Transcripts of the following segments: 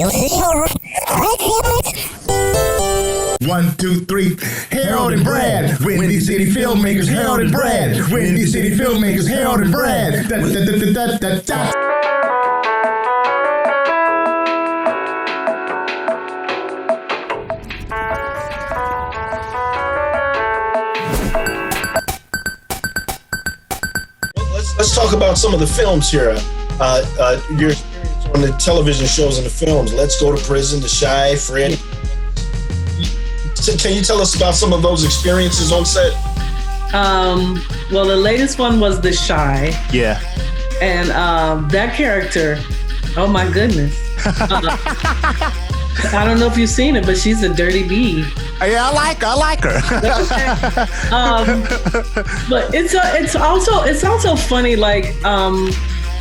1, 2, 3. Harold and Brad, Windy City Filmmakers. Harold and Brad, Windy City Filmmakers. Harold and Brad. Da, da, da, da, da, da. Let's talk about some of the films here. Your experience on the television shows and the films. Let's Go to Prison, The Chi, Fred. Can you tell us about some of those experiences on set? Well, the latest one was The Chi. Yeah. And that character, oh my goodness. I don't know if you've seen it, but she's a dirty bee. Yeah, I like her. But it's also funny. Like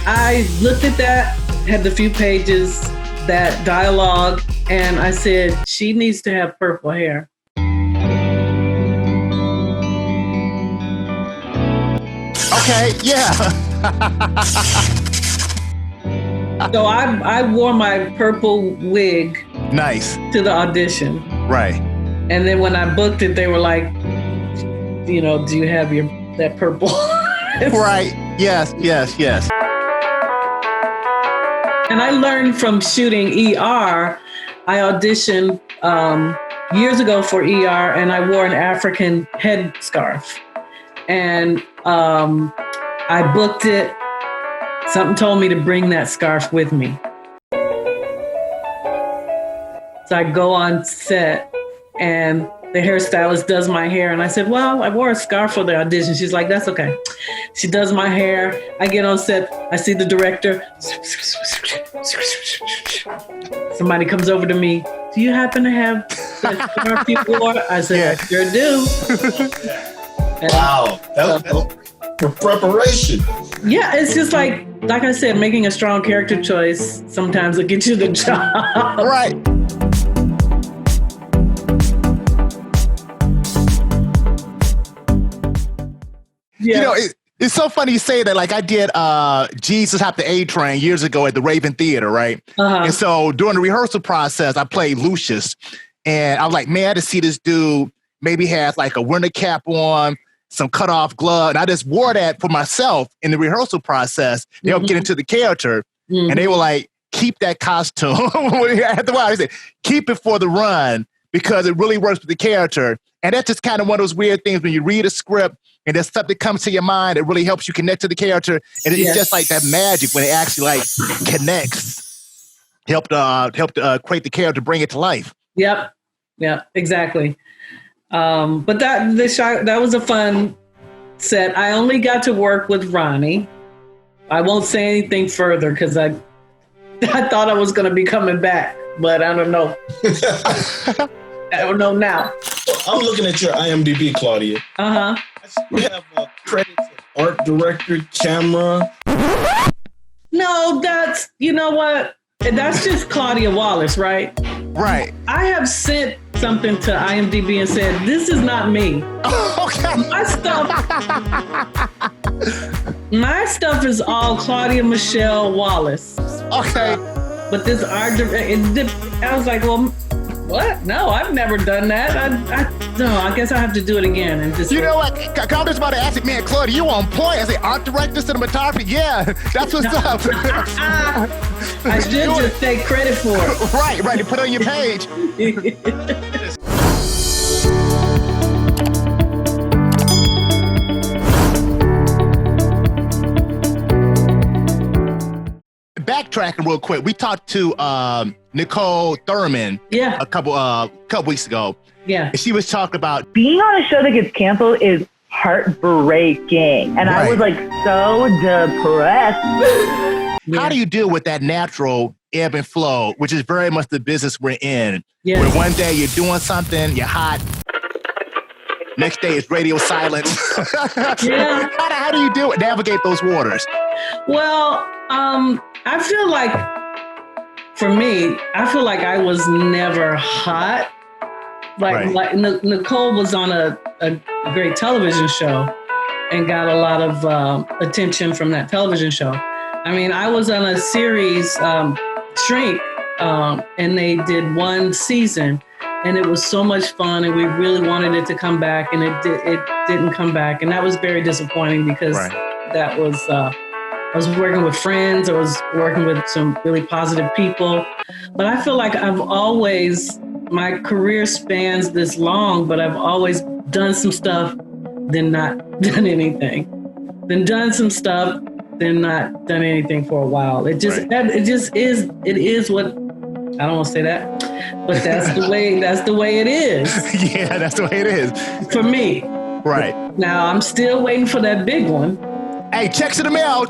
I looked at that, had the few pages, that dialogue, and I said she needs to have purple hair. Okay, yeah. So I wore my purple wig. Nice. To the audition. Right. And then when I booked it, they were like, you know, do you have that purple? Right. Yes. And I learned from shooting ER. I auditioned years ago for ER, and I wore an African headscarf. And I booked it. Something told me to bring that scarf with me. So I go on set, and the hairstylist does my hair. And I said, well, I wore a scarf for the audition. She's like, that's okay. She does my hair. I get on set. I see the director. Somebody comes over to me. Do you happen to have that scarf you wore? I said, yeah. I sure do. Wow. That was for preparation. Yeah, it's just like I said, making a strong character choice sometimes will get you the job. Right. Yeah. You know, it's so funny you say that. Like I did Jesus Have to A-Train years ago at the Raven Theater, right? And so during the rehearsal process, I played Lucius. And I was like, man, I just see this dude maybe has like a winter cap on, some cut off glove. And I just wore that for myself in the rehearsal process. They helped get into the character. And they were like, keep that costume. After a while, they said, keep it for the run because it really works with the character. And that's just kind of one of those weird things when you read a script and there's something comes to your mind that really helps you connect to the character. And it's just like that magic when it actually like connects, help create the character, bring it to life. Yep. Yeah, exactly. But that was a fun set. I only got to work with Ronnie. I won't say anything further because I thought I was going to be coming back, but I don't know. I don't know now. I'm looking at your IMDb, Claudia. You have credits as art director, camera. No, you know what? That's just Claudia Wallace, right? Right. I have sent something to IMDb and said, this is not me. Okay. My stuff is all Claudia Michelle Wallace. Okay. But this art director, I was like, well, what? No, I've never done that. I guess I have to do it again. And just, you know what? I'm just about to ask you, man, Claudia, you on point. I say, art director, cinematography. Yeah, that's what's up. I should just take credit for it. Right. You put it on your page. Backtracking real quick, we talked to Nicole Thurman a couple weeks ago. Yeah. And she was talking about being on a show that gets canceled is heartbreaking. And I was like so depressed. How do you deal with that natural ebb and flow, which is very much the business we're in? Yeah. Where one day you're doing something, you're hot. Next day it's radio silence. Yeah. How do you navigate those waters? Well, I feel like, for me, I was never hot. Like Nicole was on a great television show and got a lot of attention from that television show. I mean, I was on a series, Shrink, and they did one season, and it was so much fun, and we really wanted it to come back, and it didn't come back, and that was very disappointing because that was I was working with friends, I was working with some really positive people, but I feel like my career spans this long, but I've always done some stuff, then not done anything, then done some stuff, then not done anything for a while. It is what, I don't want to say that, but that's the way it is. Yeah, that's the way it is. For me. Right. Now I'm still waiting for that big one. Hey, checks in the mail.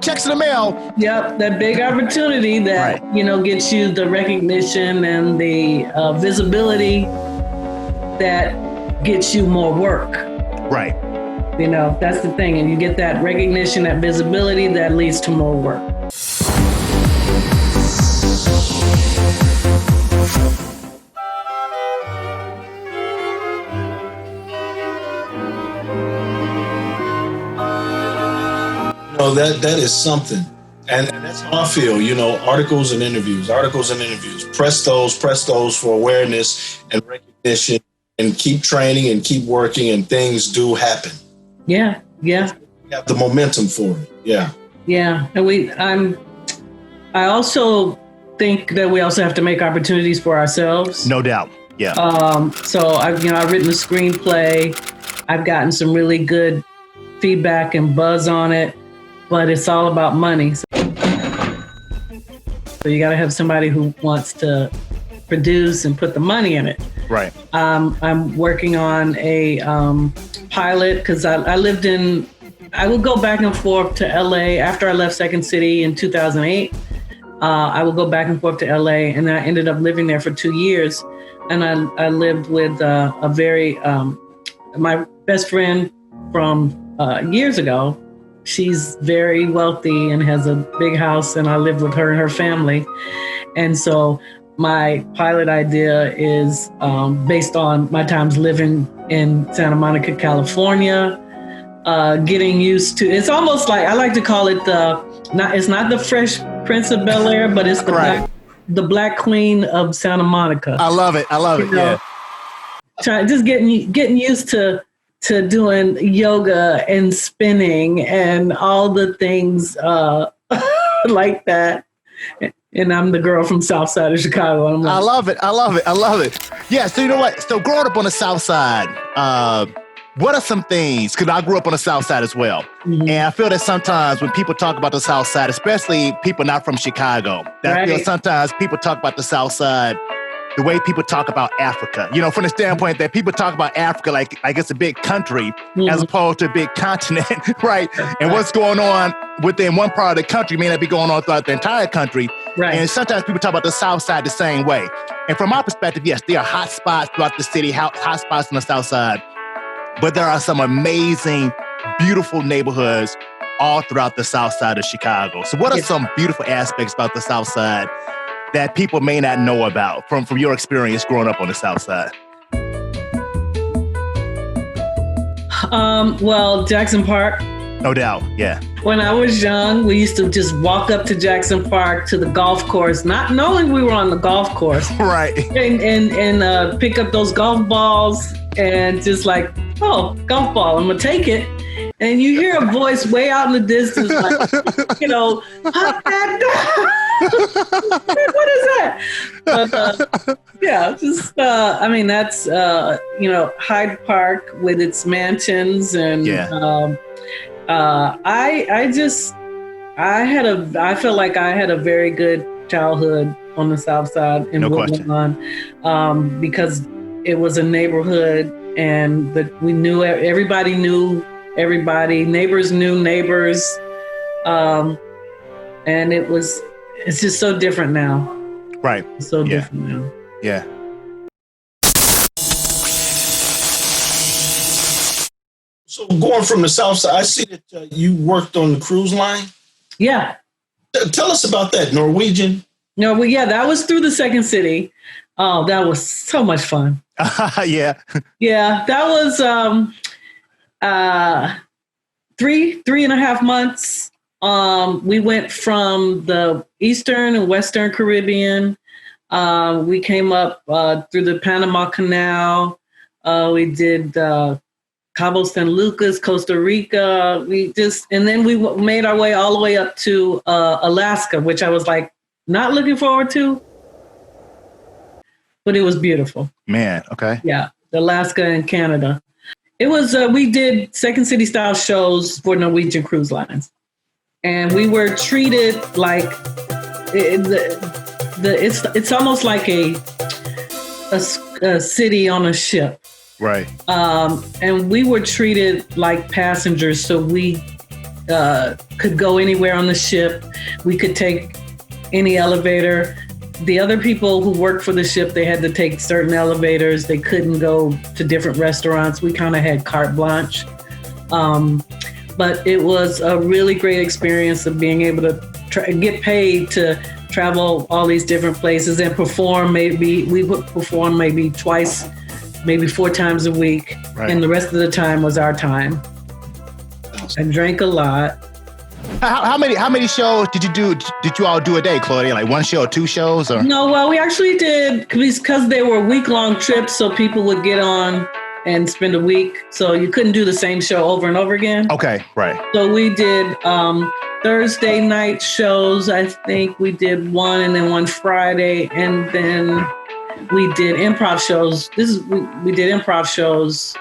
Yep, that big opportunity that, gets you the recognition and the visibility that gets you more work. Right. That's the thing. And you get that recognition, that visibility that leads to more work. That is something. And that's how I feel, articles and interviews. Press those for awareness and recognition, and keep training and keep working, and things do happen. Yeah. We have the momentum for it. Yeah. Yeah. And I also think that we also have to make opportunities for ourselves. No doubt. Yeah. So I've written a screenplay. I've gotten some really good feedback and buzz on it, but it's all about money. So you got to have somebody who wants to produce and put the money in it. Right. I'm working on a pilot because I would go back and forth to LA after I left Second City in 2008. I would go back and forth to LA, and I ended up living there for 2 years. And I lived with my best friend from years ago. She's very wealthy and has a big house, and I live with her and her family. And so my pilot idea is based on my times living in Santa Monica, California, getting used to, it's almost like, I like to call it it's not the Fresh Prince of Bel-Air, but it's the Black Queen of Santa Monica. I love it. Yeah. Just getting used to doing yoga and spinning and all the things like that. And I'm the girl from South Side of Chicago. And I love it. Yeah, so you know what? So growing up on the South Side, what are some things, because I grew up on the South Side as well, and I feel that sometimes when people talk about the South Side, especially people not from Chicago, I feel sometimes people talk about the South Side the way people talk about Africa, from the standpoint that people talk about Africa like it's a big country as opposed to a big continent, right? And what's going on within one part of the country may not be going on throughout the entire country. Right. And sometimes people talk about the South Side the same way. And from my perspective, yes, there are hot spots throughout the city, hot spots on the South Side, but there are some amazing, beautiful neighborhoods all throughout the South Side of Chicago. So what are some beautiful aspects about the South Side that people may not know about from your experience growing up on the South Side? Well, Jackson Park. No doubt, yeah. When I was young, we used to just walk up to Jackson Park to the golf course, not knowing we were on the golf course. Right. And pick up those golf balls and just like, oh, golf ball, I'm gonna take it. And you hear a voice way out in the distance, like, pop that down. What is that? But that's Hyde Park with its mansions, and I feel like I had a very good childhood on the South Side in Woodlawn, because it was a neighborhood, and we knew everybody knew everybody, neighbors knew neighbors, and it's just so different now. Right. It's so different now. Yeah. So going from the South Side, I see that you worked on the cruise line. Yeah. Tell us about that. Norwegian? No, that was through the Second City. Oh, that was so much fun. Yeah. Yeah, that was 3.5 months. We went from the Eastern and Western Caribbean We came up through the Panama Canal. We did Cabo San Lucas, Costa Rica. And then we made our way all the way up to Alaska, which I was like not looking forward to, but it was beautiful. Man, okay. Yeah, Alaska and Canada. It was, we did Second City style shows for Norwegian Cruise Lines. And we were treated like, it's almost like a city on a ship. Right. And we were treated like passengers, so we could go anywhere on the ship. We could take any elevator. The other people who worked for the ship, they had to take certain elevators. They couldn't go to different restaurants. We kind of had carte blanche. But it was a really great experience of being able to get paid to travel all these different places and perform. We would perform maybe twice, maybe 4 times a week. Right. And the rest of the time was our time. I drank a lot. How many shows did you all do a day, Claudia? Like 1 show or 2 shows? Or? No, well, we actually did, because they were week-long trips, so people would get on and spend a week. So you couldn't do the same show over and over again. Okay, right. So we did Thursday night shows. I think we did 1 and then 1 Friday. And then we did improv shows. We did improv shows,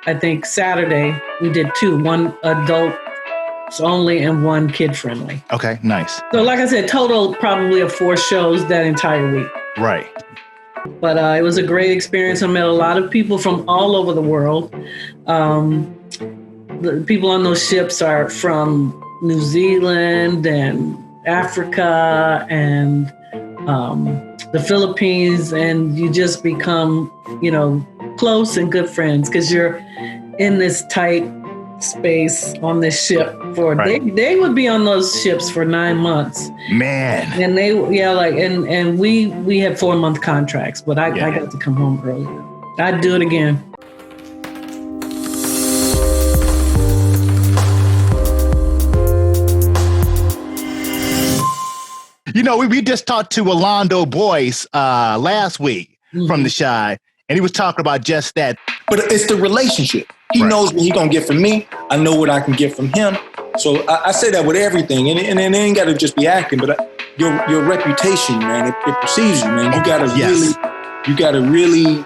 I think Saturday. We did 2, 1 adult only and 1 kid friendly. Okay, nice. So like I said, total probably of 4 shows that entire week. Right. But it was a great experience. I met a lot of people from all over the world. The people on those ships are from New Zealand and Africa and the Philippines, and you just become, close and good friends because you're in this tight space on this ship for they would be on those ships for 9 months, man, and we had 4-month contracts, but I got to come home early. I'd do it again. We just talked to Orlando Boyce last week from The Chi, and he was talking about just that. But it's the relationship. He knows what he's going to get from me. I know what I can get from him. So I say that with everything. And it ain't got to just be acting, but your reputation, man, it precedes you, man. You got to really,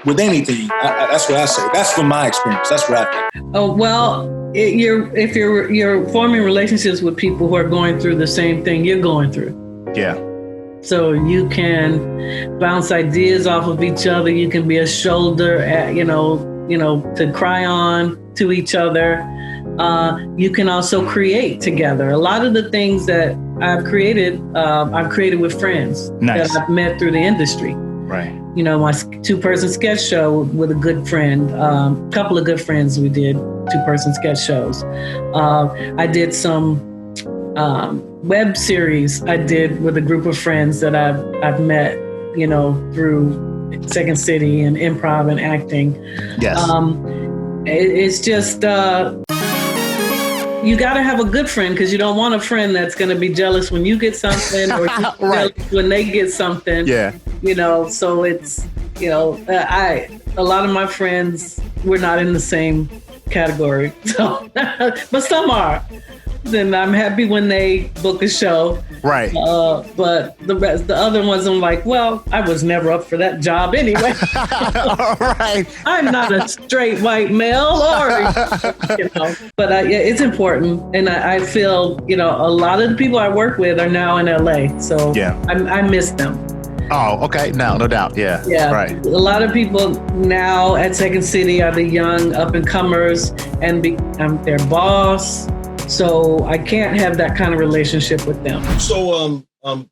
with anything. That's what I say. That's from my experience. That's what I think. Oh, well, if you're forming relationships with people who are going through the same thing you're going through. Yeah. So you can bounce ideas off of each other. You can be a shoulder, to cry on to each other. You can also create together. A lot of the things that I've created with friends that I've met through the industry. Right. My 2-person sketch show with a good friend, couple of good friends, we did 2-person sketch shows. I did some web series I did with a group of friends that I've met, through Second City and improv and acting. Yes. It's just you got to have a good friend, because you don't want a friend that's going to be jealous when you get something or jealous when they get something. Yeah. So it's a lot of my friends, we're not in the same category. So, but some are. Then I'm happy when they book a show. Right. But the other ones, I'm like, well, I was never up for that job anyway. Right. I'm not a straight white male, But it's important, and I feel a lot of the people I work with are now in LA, so I miss them. Oh, okay. No doubt. Yeah. Yeah. Right. A lot of people now at Second City are the young up and comers, and I'm their boss. So I can't have that kind of relationship with them. So 5-10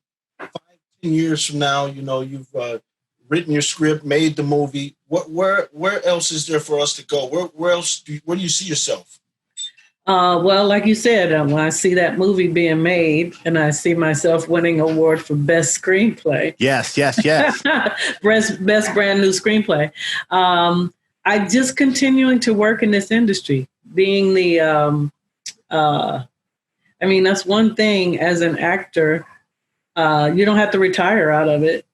years from now, you've written your script, made the movie. Where else is there for us to go? Where do you see yourself? Well, like you said, when I see that movie being made and I see myself winning an award for best screenplay. Yes. Best brand new screenplay. I just continuing to work in this industry, being the, that's one thing as an actor. You don't have to retire out of it.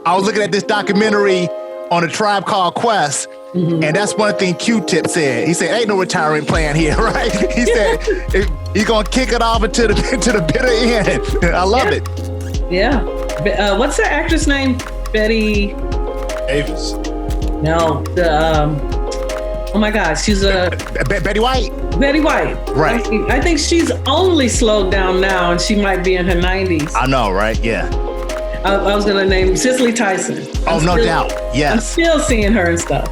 I was looking at this documentary on A Tribe Called Quest, and that's one thing Q-Tip said. He said, ain't no retiring plan here, right? He said, he's going to kick it off into the bitter end. I love it. Yeah. What's the actress name? Betty Davis. No, oh my God, she's a Betty White. Betty White. Right. I think she's only slowed down now, and she might be in her 90s. I know, right? Yeah. I was gonna name Cicely Tyson. Oh, no doubt. Yes. I'm still seeing her and stuff.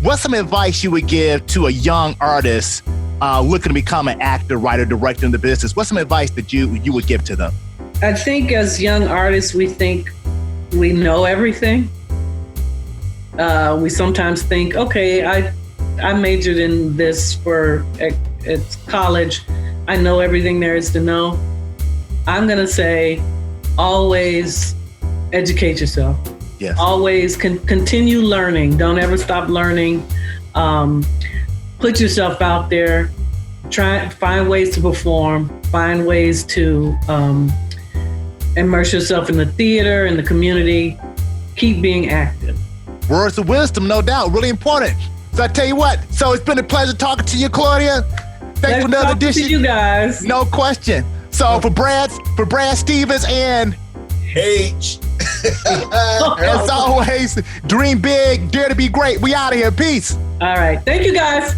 What's some advice you would give to a young artist looking to become an actor, writer, director in the business? What's some advice that you would give to them? I think as young artists, we think we know everything. We sometimes think, okay, I majored in this at college. I know everything there is to know. I'm gonna say, always educate yourself. Yes. Always continue learning. Don't ever stop learning. Put yourself out there. Find ways to perform. Find ways to immerse yourself in the theater, in the community. Keep being active. Words of wisdom, no doubt, really important. So I tell you what, so it's been a pleasure talking to you, Claudia. Thanks for another edition. To you guys. No question. So for Brad Stevens and H. as always, dream big, dare to be great. We out of here. Peace. All right. Thank you, guys.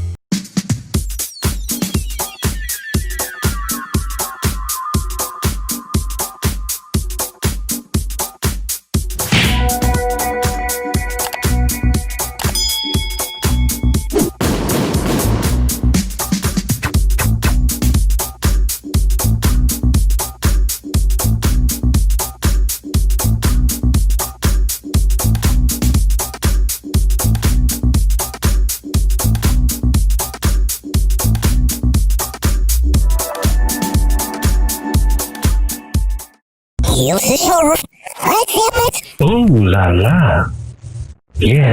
Ooh la la. Yeah.